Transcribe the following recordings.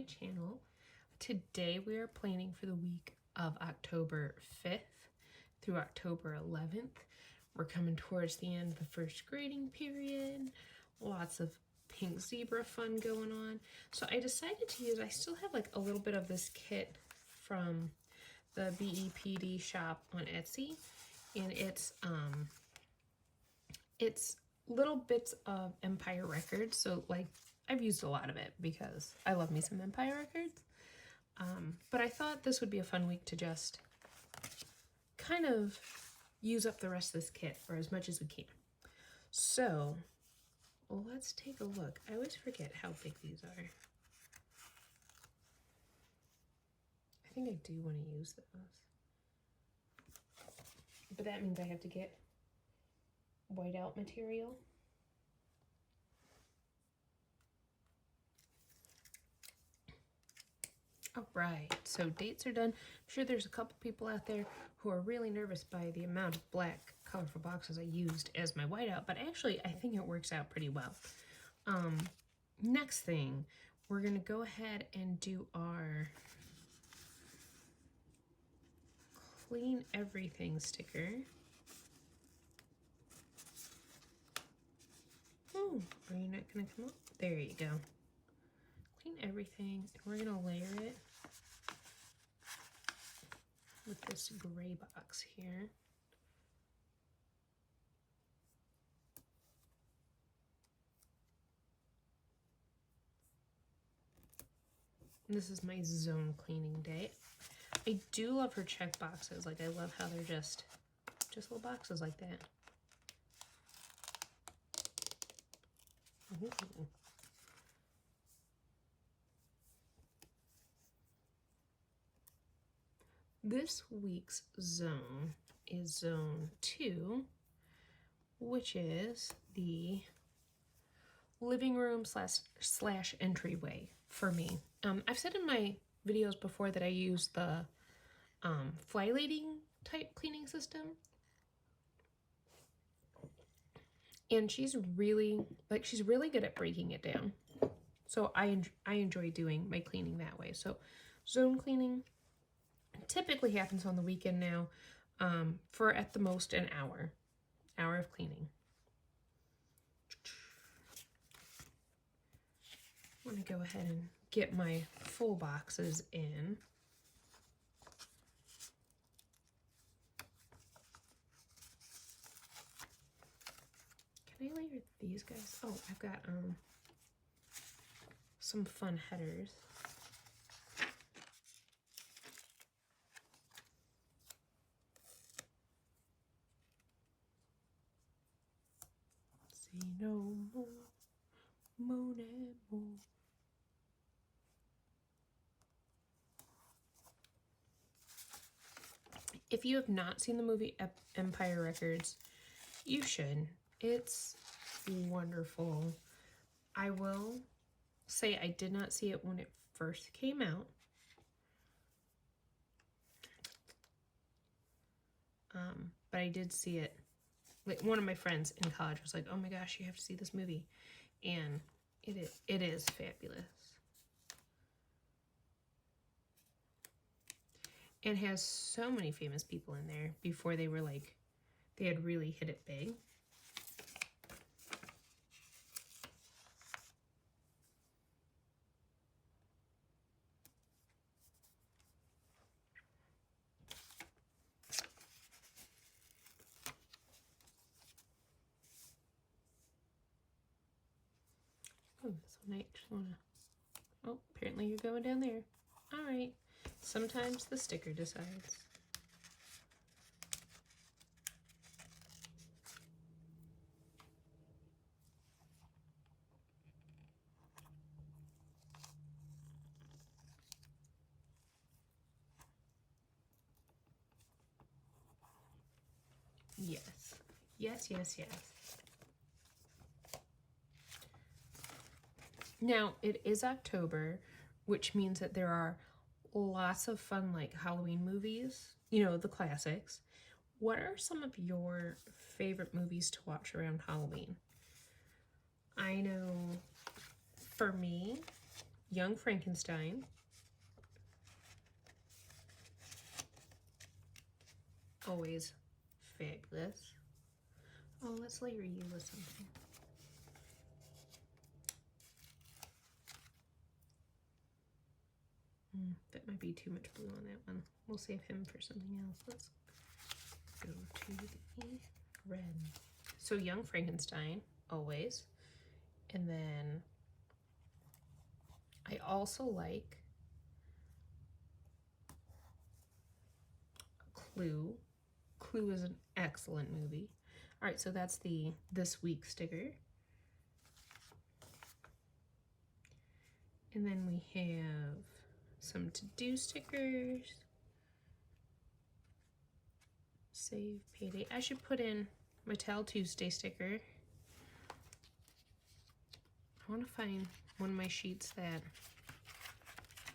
channel. Today we are planning for the week of October 5th through October 11th. We're coming towards the end of the first grading period. Lots of pink zebra fun going on. So I decided to use, I still have like a little bit of this kit from the BEPDshop on Etsy, and it's little bits of Empire Records. So like I've used a lot of it because I love me some Empire Records. But I thought this would be a fun week to just kind of use up the rest of this kit, or as much as we can. So let's take a look. I always forget how big these are. I think I do want to use those. But that means I have to get whiteout material. All right, so dates are done. I'm sure there's a couple people out there who are really nervous by the amount of black colorful boxes I used as my whiteout, but actually I think it works out pretty well. Next thing, we're gonna go ahead and do our clean everything sticker. Oh, are you not gonna come up? There you go. Clean everything, and we're gonna layer it with this gray box here. This is my zone cleaning day. I do love her check boxes. Like, I love how they're just little boxes like that. Ooh. This week's zone is zone 2, which is the living room slash entryway for me. I've said in my videos before that I use the fly lady type cleaning system, and she's really good at breaking it down. So I enjoy doing my cleaning that way. So zone cleaning typically happens on the weekend now, for at the most an hour of cleaning. I'm going to go ahead and get my full boxes in. Can I layer these guys? Oh, I've got some fun headers. See no more, moon and more. If you have not seen the movie Empire Records, you should. It's wonderful. I will say I did not see it when it first came out. But I did see it. Like, one of my friends in college was like, "Oh my gosh, you have to see this movie," and it is fabulous. It has so many famous people in there before they were like, they had really hit it big. Oh, this one I just wanna, oh, apparently you're going down there. All right, sometimes the sticker decides. Yes, yes, yes, yes. Now, it is October, which means that there are lots of fun, like, Halloween movies, you know, the classics. What are some of your favorite movies to watch around Halloween? I know for me, Young Frankenstein. Always fabulous. Oh, let's layer you with something. That might be too much blue on that one. We'll save him for something else. Let's go to the red. So Young Frankenstein, always. And then I also like Clue. Clue is an excellent movie. All right, so that's the this week sticker. And then we have some to-do stickers. Save payday. I should put in my Tell Tuesday sticker. I want to find one of my sheets that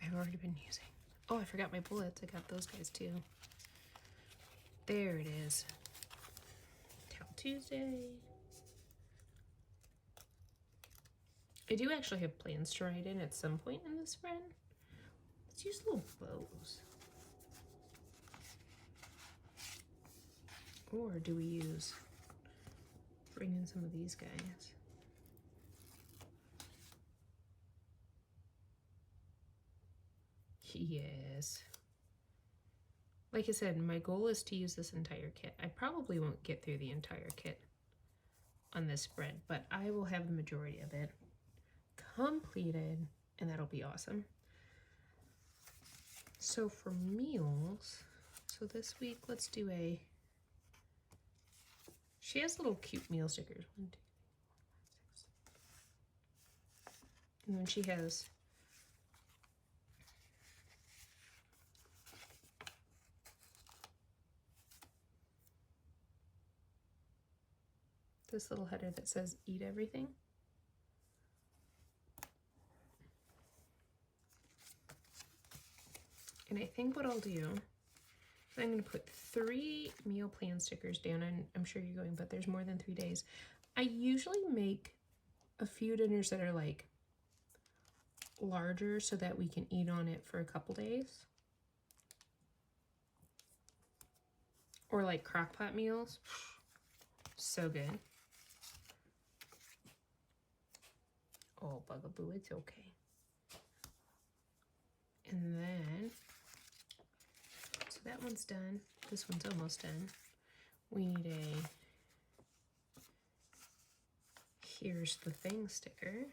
I've already been using. Oh, I forgot my bullets. I got those guys too. There it is. Tell Tuesday. I do actually have plans to write in at some point in this spread. Let's use little bows. Or do we bring in some of these guys? Yes. Like I said, my goal is to use this entire kit. I probably won't get through the entire kit on this spread, but I will have the majority of it completed, and that'll be awesome. So for meals, so this week, let's do she has little cute meal stickers. 1, 2, 3, 4, 5, 6. And then she has this little header that says eat everything. And I think what I'll do is I'm going to put 3 meal plan stickers down, and I'm sure you're going, but there's more than 3 days. I usually make a few dinners that are like larger so that we can eat on it for a couple days. Or like crock pot meals. So good. Oh, bugaboo, it's okay. And then, so that one's done. This one's almost done. We need a here's the thing sticker.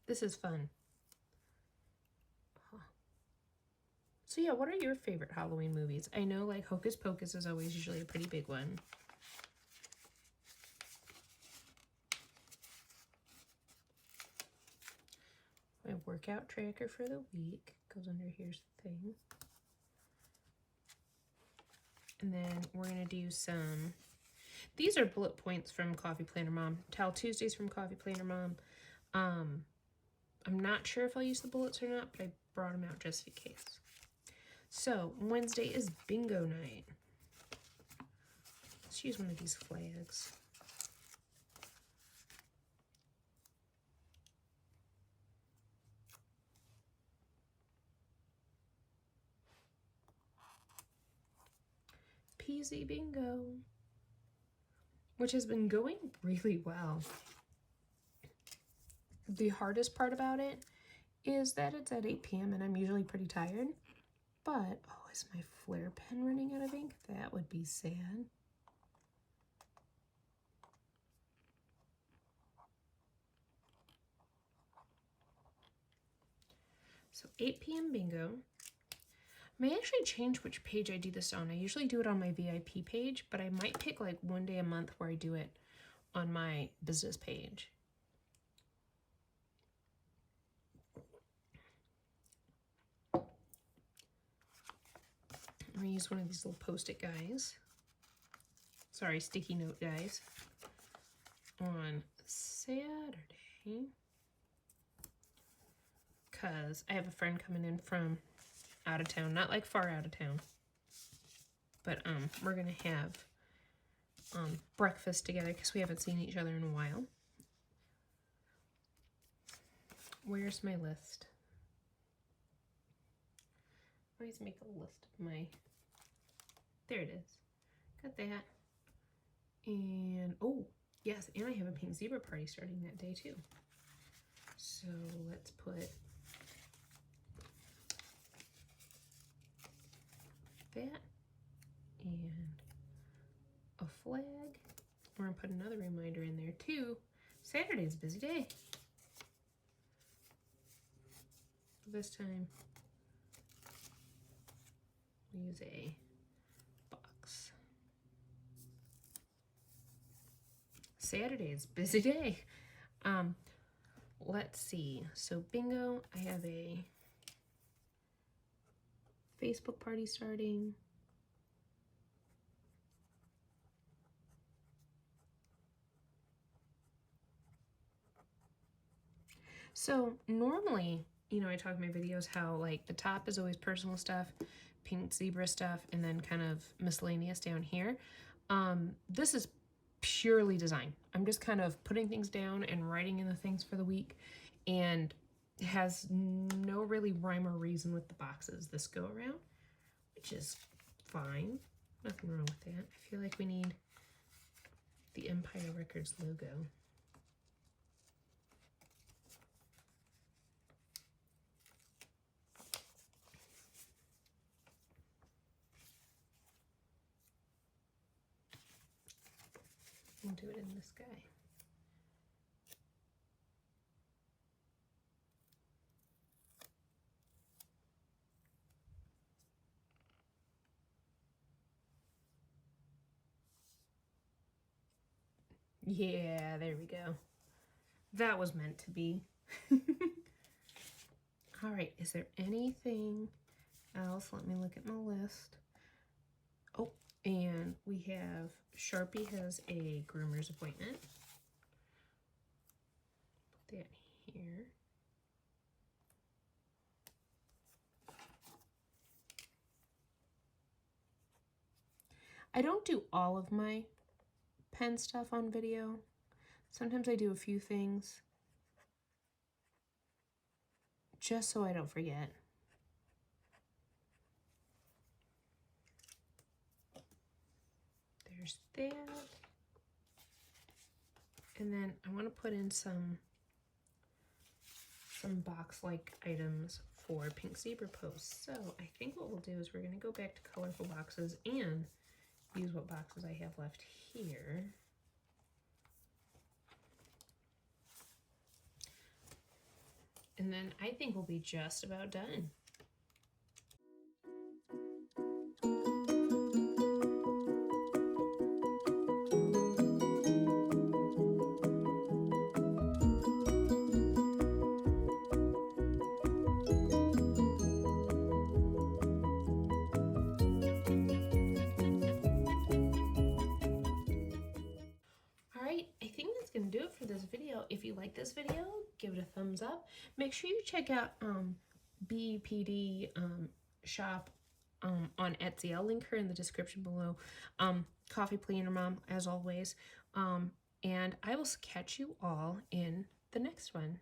This is fun. So yeah, what are your favorite Halloween movies? I know like Hocus Pocus is always usually a pretty big one. My workout tracker for the week goes under here's the thing. And then we're gonna do some, these are bullet points from Coffee Planner Mom. Tell Tuesdays from Coffee Planner Mom. I'm not sure if I'll use the bullets or not, but I brought them out just in case. So Wednesday is bingo night. Let's use one of these flags. Peasy bingo, which has been going really well. The hardest part about it is that it's at 8 p.m. and I'm usually pretty tired. But, oh, is my Flair pen running out of ink? That would be sad. So 8 p.m. bingo. I may actually change which page I do this on. I usually do it on my VIP page, but I might pick like one day a month where I do it on my business page. I'm going to use one of these little post-it guys. Sorry, sticky note guys. On Saturday, because I have a friend coming in from out of town, not like far out of town. But we're gonna have breakfast together because we haven't seen each other in a while. Where's my list? I always make a list of my, there it is. Got that. And, oh, yes, and I have a pink zebra party starting that day too. So let's put that and a flag. We're gonna put another reminder in there too. Saturday's a busy day. This time we use a box. Saturday's busy day. Let's see. So bingo, I have a Facebook party starting. So normally, you know, I talk in my videos how like the top is always personal stuff, pink zebra stuff, and then kind of miscellaneous down here. This is purely design. I'm just kind of putting things down and writing in the things for the week, and it has no really rhyme or reason with the boxes this go around, which is fine. Nothing wrong with that. I feel like we need the Empire Records logo. We'll do it in this guy. Yeah, there we go. That was meant to be. All right, is there anything else? Let me look at my list. Oh, and we have, Sharpie has a groomer's appointment. Put that here. I don't do all of my pen stuff on video. Sometimes I do a few things just so I don't forget. There's that. And then I want to put in some box-like items for pink zebra posts. So I think what we'll do is we're going to go back to colorful boxes and use what boxes I have left here. And then I think we'll be just about done. Gonna do it for this video. If you like this video, give it a thumbs up. Make sure you check out BEPD shop on Etsy. I'll link her in the description below. Coffee Planner Mom, as always. And I will catch you all in the next one.